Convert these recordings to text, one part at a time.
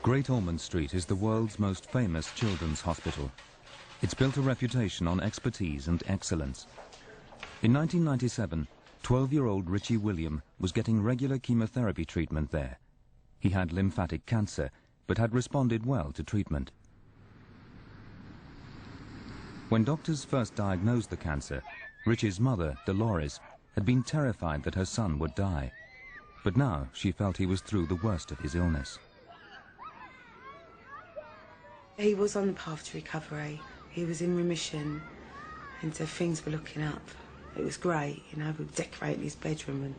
Great Ormond Street is the world's most famous children's hospital. It's built a reputation on expertise and excellence. In 1997, 12-year-old Richie William was getting regular chemotherapy treatment there. He had lymphatic cancer, but had responded well to treatment. When doctors first diagnosed the cancer, Richie's mother, Dolores, had been terrified that her son would die. But now she felt he was through the worst of his illness. He was on the path to recovery. He was in remission, and so things were looking up. It was great, you know, we were decorating his bedroom,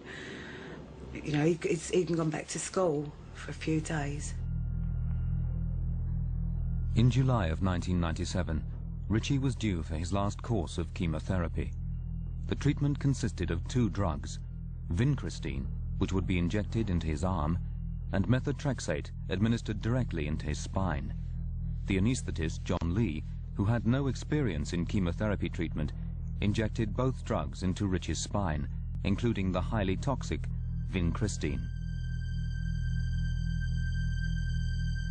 and, you know, he's even gone back to school for a few days. In July of 1997, Richie was due for his last course of chemotherapy. The treatment consisted of 2 drugs, vincristine, which would be injected into his arm, and methotrexate administered directly into his spine. The anaesthetist, John Lee, who had no experience in chemotherapy treatment, injected both drugs into Richie's spine, including the highly toxic vincristine.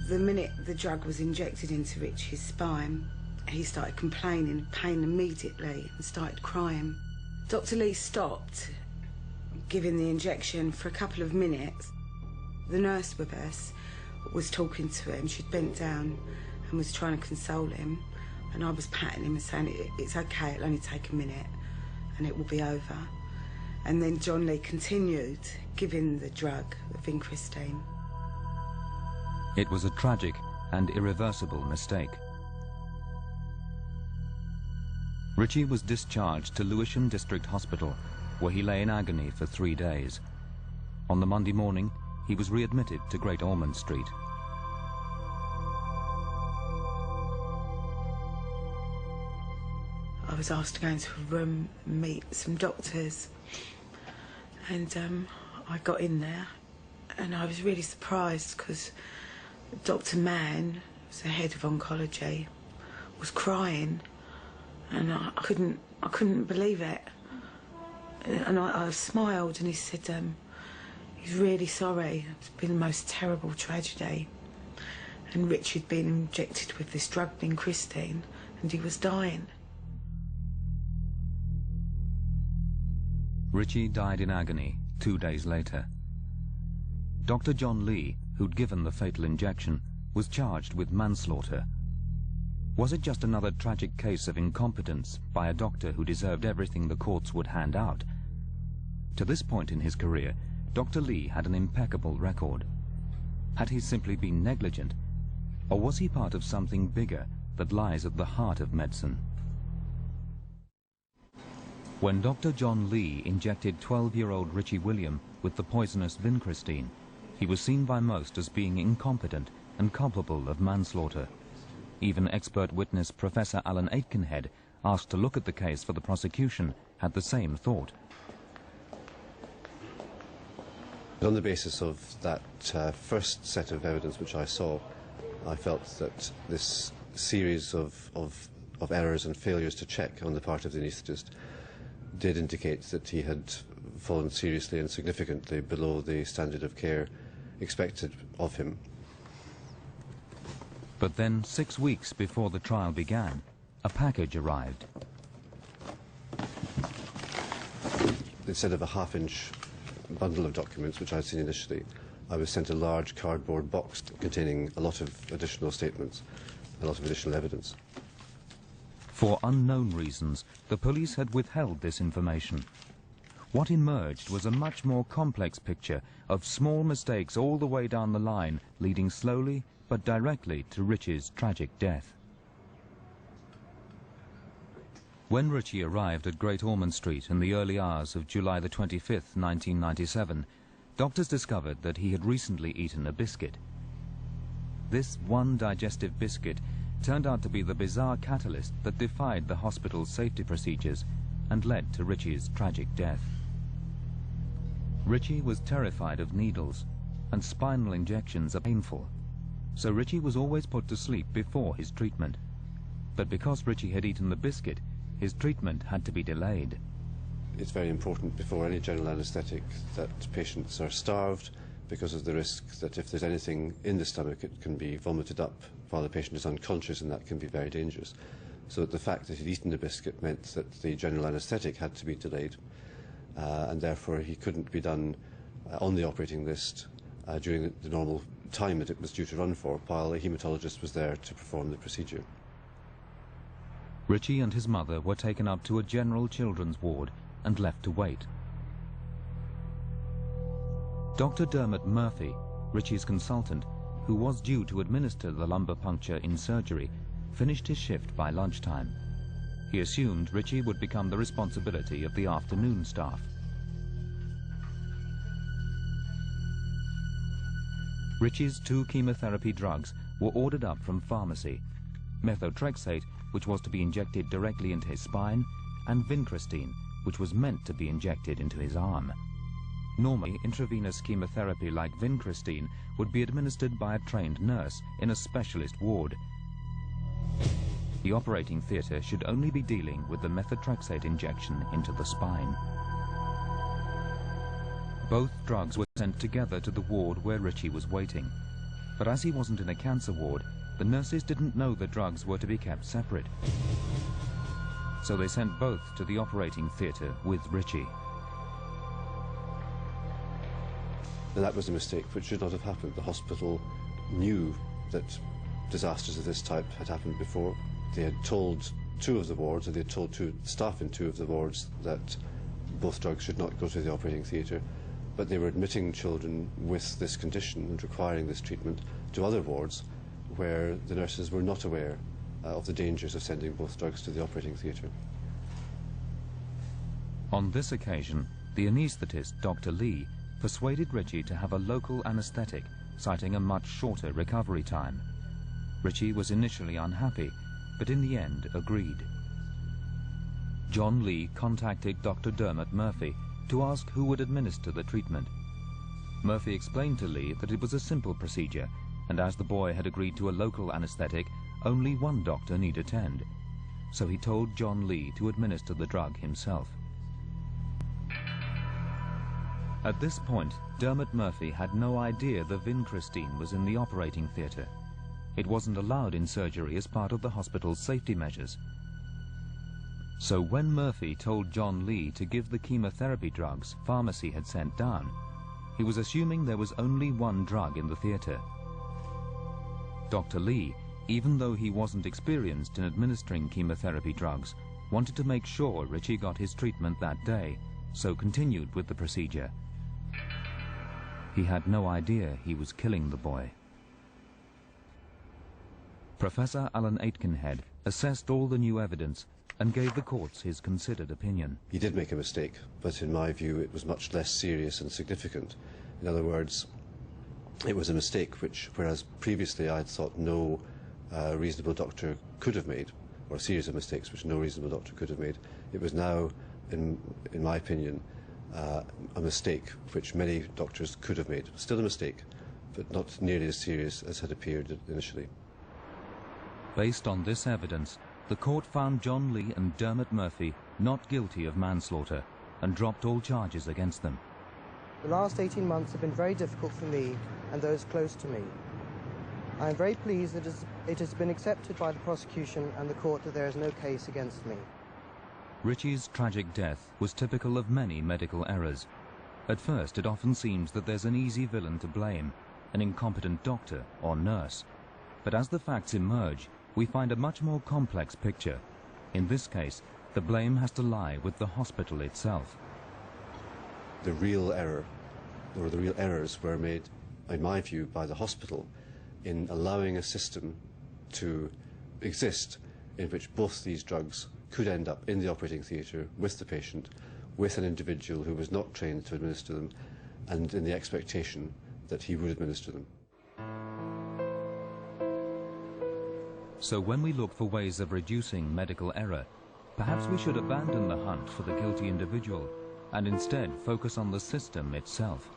The minute the drug was injected into Richie's spine, he started complaining of pain immediately and started crying. Dr. Lee stopped giving the injection for a couple of minutes. The nurse with us was talking to him. She'd bent down and was trying to console him, and I was patting him and saying, it's okay, it'll only take a minute and it will be over. And then John Lee continued giving the drug, the vincristine. It was a tragic and irreversible mistake. Richie was discharged to Lewisham District Hospital, where he lay in agony for 3 days. On the Monday morning, he was readmitted to Great Ormond Street. I was asked to go into a room and meet some doctors, and I got in there, and I was really surprised because Dr. Mann, who's the head of oncology, was crying, and I couldn't believe it. And I smiled, and he said, he's really sorry. It's been the most terrible tragedy. And Richie had been injected with this drug, vincristine, and he was dying. Richie died in agony 2 days later. Dr. John Lee, who'd given the fatal injection, was charged with manslaughter. Was it just another tragic case of incompetence by a doctor who deserved everything the courts would hand out? To this point in his career, Dr. Lee had an impeccable record. Had he simply been negligent, or was he part of something bigger that lies at the heart of medicine? When Dr. John Lee injected 12-year-old Richie William with the poisonous vincristine, he was seen by most as being incompetent and culpable of manslaughter. Even expert witness Professor Alan Aitkenhead, asked to look at the case for the prosecution, had the same thought. On the basis of that first set of evidence which I saw, I felt that this series of errors and failures to check on the part of the anaesthetist did indicate that he had fallen seriously and significantly below the standard of care expected of him. But then, 6 weeks before the trial began, a package arrived. Instead of a half-inch bundle of documents, which I'd seen initially, I was sent a large cardboard box containing a lot of additional statements, a lot of additional evidence. For unknown reasons, the police had withheld this information. What emerged was a much more complex picture of small mistakes all the way down the line, leading slowly but directly to Richie's tragic death. When Richie arrived at Great Ormond Street in the early hours of July the 25th, 1997, doctors discovered that he had recently eaten a biscuit. This one digestive biscuit turned out to be the bizarre catalyst that defied the hospital's safety procedures and led to Richie's tragic death. Richie was terrified of needles, and spinal injections are painful, so Richie was always put to sleep before his treatment. But because Richie had eaten the biscuit, his treatment had to be delayed. It's very important before any general anaesthetic that patients are starved, because of the risk that if there's anything in the stomach, it can be vomited up while the patient is unconscious, and that can be very dangerous. So the fact that he'd eaten the biscuit meant that the general anaesthetic had to be delayed, and therefore he couldn't be done on the operating list during the normal time that it was due to run for, while a haematologist was there to perform the procedure. Richie and his mother were taken up to a general children's ward and left to wait. Dr. Dermot Murphy, Richie's consultant, who was due to administer the lumbar puncture in surgery, finished his shift by lunchtime. He assumed Richie would become the responsibility of the afternoon staff. Richie's 2 chemotherapy drugs were ordered up from pharmacy: methotrexate, which was to be injected directly into his spine, and vincristine, which was meant to be injected into his arm. Normally, intravenous chemotherapy like vincristine would be administered by a trained nurse in a specialist ward. The operating theatre should only be dealing with the methotrexate injection into the spine. Both drugs were sent together to the ward where Richie was waiting. But as he wasn't in a cancer ward, the nurses didn't know the drugs were to be kept separate. So they sent both to the operating theatre with Richie. And that was a mistake which should not have happened. The hospital knew that disasters of this type had happened before. They had told 2 of the wards, and they had told 2 staff in 2 of the wards, that both drugs should not go to the operating theatre, but they were admitting children with this condition and requiring this treatment to other wards where the nurses were not aware of the dangers of sending both drugs to the operating theatre. On this occasion, the anaesthetist, Dr. Lee, persuaded Richie to have a local anaesthetic, citing a much shorter recovery time. Richie was initially unhappy, but in the end agreed. John Lee contacted Dr. Dermot Murphy to ask who would administer the treatment. Murphy explained to Lee that it was a simple procedure, and as the boy had agreed to a local anaesthetic, only 1 doctor need attend. So he told John Lee to administer the drug himself. At this point, Dermot Murphy had no idea the vincristine was in the operating theatre. It wasn't allowed in surgery as part of the hospital's safety measures. So when Murphy told John Lee to give the chemotherapy drugs pharmacy had sent down, he was assuming there was only 1 drug in the theatre. Dr. Lee, even though he wasn't experienced in administering chemotherapy drugs, wanted to make sure Richie got his treatment that day, so continued with the procedure. He had no idea he was killing the boy. Professor Alan Aitkenhead assessed all the new evidence and gave the courts his considered opinion. He did make a mistake, but in my view it was much less serious and significant. In other words, it was a mistake which, whereas previously I'd thought no reasonable doctor could have made, or a series of mistakes which no reasonable doctor could have made, it was now, in my opinion, a mistake which many doctors could have made. Still a mistake, but not nearly as serious as had appeared initially. Based on this evidence, the court found John Lee and Dermot Murphy not guilty of manslaughter and dropped all charges against them. The last 18 months have been very difficult for me and those close to me. I am very pleased that it has been accepted by the prosecution and the court that there is no case against me. Richie's tragic death was typical of many medical errors. At first, it often seems that there's an easy villain to blame, an incompetent doctor or nurse. But as the facts emerge, we find a much more complex picture. In this case, the blame has to lie with the hospital itself. The real error, or the real errors, were made, in my view, by the hospital in allowing a system to exist in which both these drugs could end up in the operating theatre with the patient, with an individual who was not trained to administer them, and in the expectation that he would administer them. So when we look for ways of reducing medical error, perhaps we should abandon the hunt for the guilty individual and instead focus on the system itself.